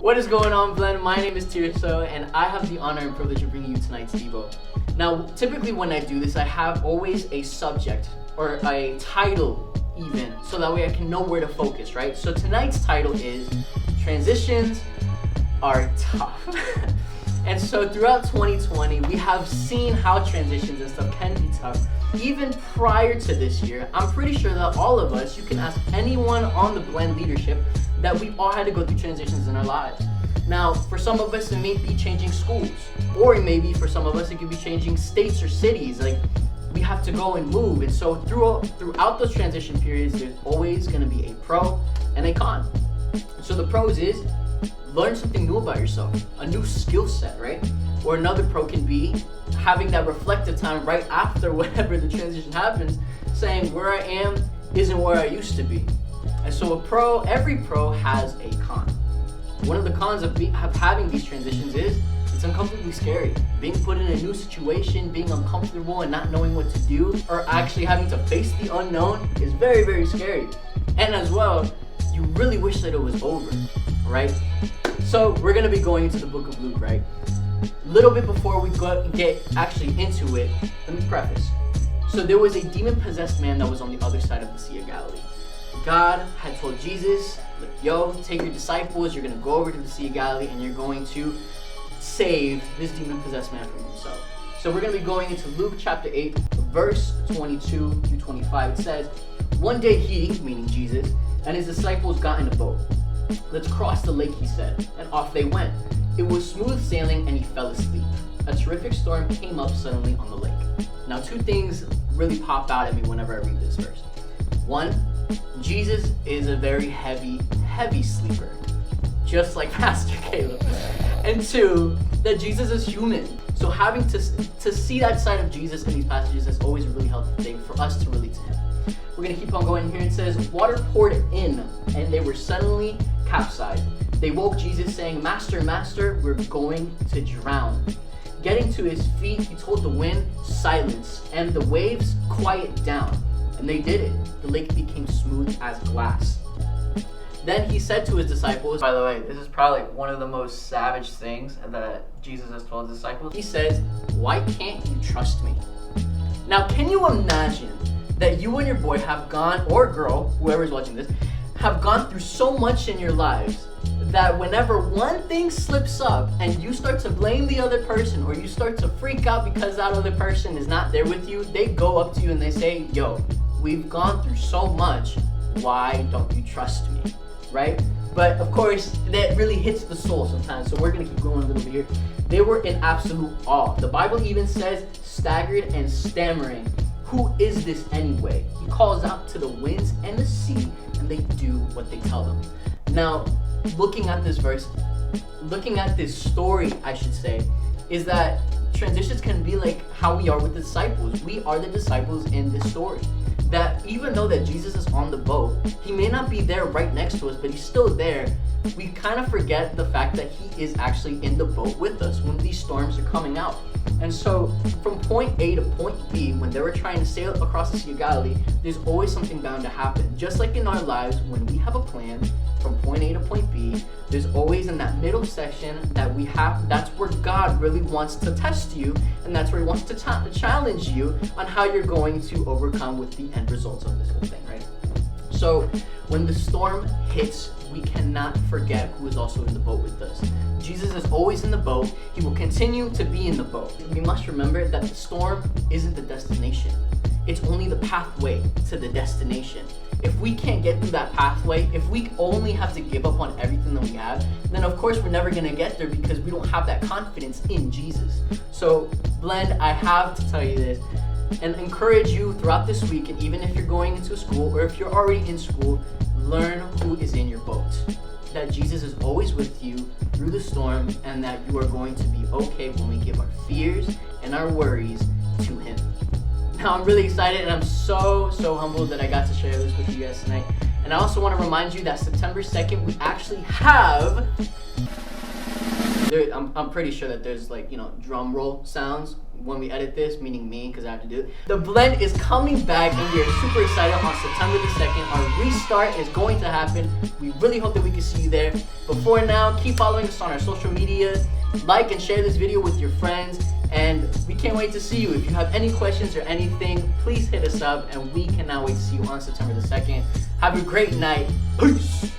What is going on, Blend? My name is Tirso, and I have the honor and privilege of bringing you tonight's Devo. Now, typically when I do this, I have always a subject or a title even, so that way I can know where to focus, right? So tonight's title is Transitions Are Tough. And so throughout 2020, we have seen how transitions and stuff can be tough. Even prior to this year, I'm pretty sure that all of us, you can ask anyone on the Blend leadership, that we all had to go through transitions in our lives. Now, for some of us, it may be changing schools, or maybe for some of us, it could be changing states or cities. Like, we have to go and move. And so throughout those transition periods, there's always gonna be a pro and a con. So the pros is, learn something new about yourself, a new skill set, right? Or another pro can be having that reflective time right after whatever the transition happens, saying where I am isn't where I used to be. And so every pro has a con. One of the cons of having these transitions is it's uncomfortably scary. Being put in a new situation, being uncomfortable and not knowing what to do, or actually having to face the unknown is very, very scary. And as well, you really wish that it was over, right? So we're gonna be going into the book of Luke, right? A little bit before we get actually into it, let me preface. So there was a demon-possessed man that was on the other side of the Sea of Galilee. God had told Jesus, yo, take your disciples, you're going to go over to the Sea of Galilee and you're going to save this demon-possessed man from himself. So we're going to be going into Luke chapter 8, verse 22 through 25. It says, one day he, meaning Jesus, and his disciples got in a boat. Let's cross the lake, he said, and off they went. It was smooth sailing and he fell asleep. A terrific storm came up suddenly on the lake. Now, two things really pop out at me whenever I read this verse. One, Jesus is a very heavy sleeper, just like Pastor Caleb. And two, that Jesus is human. So having to see that side of Jesus in these passages is always a really healthy thing for us to relate to him. We're going to keep on going here. It says, water poured in, and they were suddenly capsized. They woke Jesus saying, Master, Master, we're going to drown. Getting to his feet, he told the wind, silence, and the waves, quiet down. And they did it. The lake became smooth as glass. Then he said to his disciples, by the way, this is probably one of the most savage things that Jesus has told his disciples. He says, why can't you trust me? Now, can you imagine that you and your boy have gone, or girl, whoever's watching this, have gone through so much in your lives that whenever one thing slips up and you start to blame the other person, or you start to freak out because that other person is not there with you, they go up to you and they say, yo, we've gone through so much, why don't you trust me, right? But of course, that really hits the soul sometimes, so we're gonna keep going a little bit here. They were in absolute awe. The Bible even says, staggered and stammering. Who is this anyway? He calls out to the winds and the sea, and they do what they tell them. Now, looking at this verse, looking at this story, I should say, is that transitions can be like how we are with the disciples. We are the disciples in this story. That even though that Jesus is on the boat, he may not be there right next to us, but he's still there. We kind of forget the fact that he is actually in the boat with us when these storms are coming out. And so from point A to point B, when they were trying to sail across the Sea of Galilee, there's always something bound to happen. Just like in our lives, when we have a plan from point A to point B, there's always in that middle section that we have, that's where God really wants to test you, and that's where he wants to challenge you on how you're going to overcome with the end results of this whole thing, right? So when the storm hits, we cannot forget who is also in the boat with us. Jesus is always in the boat. He will continue to be in the boat. We must remember that the storm isn't the destination. It's only the pathway to the destination. If we can't get through that pathway, if we only have to give up on everything that we have, then of course we're never gonna get there because we don't have that confidence in Jesus. So, Blend, I have to tell you this and encourage you throughout this week, and even if you're going into school or if you're already in school, learn who is in your boat. That Jesus is always with you through the storm, and that you are going to be okay when we give our fears and our worries to him. Now, I'm really excited, and I'm so humbled that I got to share this with you guys tonight. And I also want to remind you that September 2nd, we actually have... I'm pretty sure that there's drum roll sounds when we edit this, meaning me, because I have to do it. The blend is coming back, and we are super excited on September the 2nd. Our restart is going to happen. We really hope that we can see you there. But for now, keep following us on our social media. Like and share this video with your friends. And we can't wait to see you. If you have any questions or anything, please hit us up. And we cannot wait to see you on September the 2nd. Have a great night. Peace.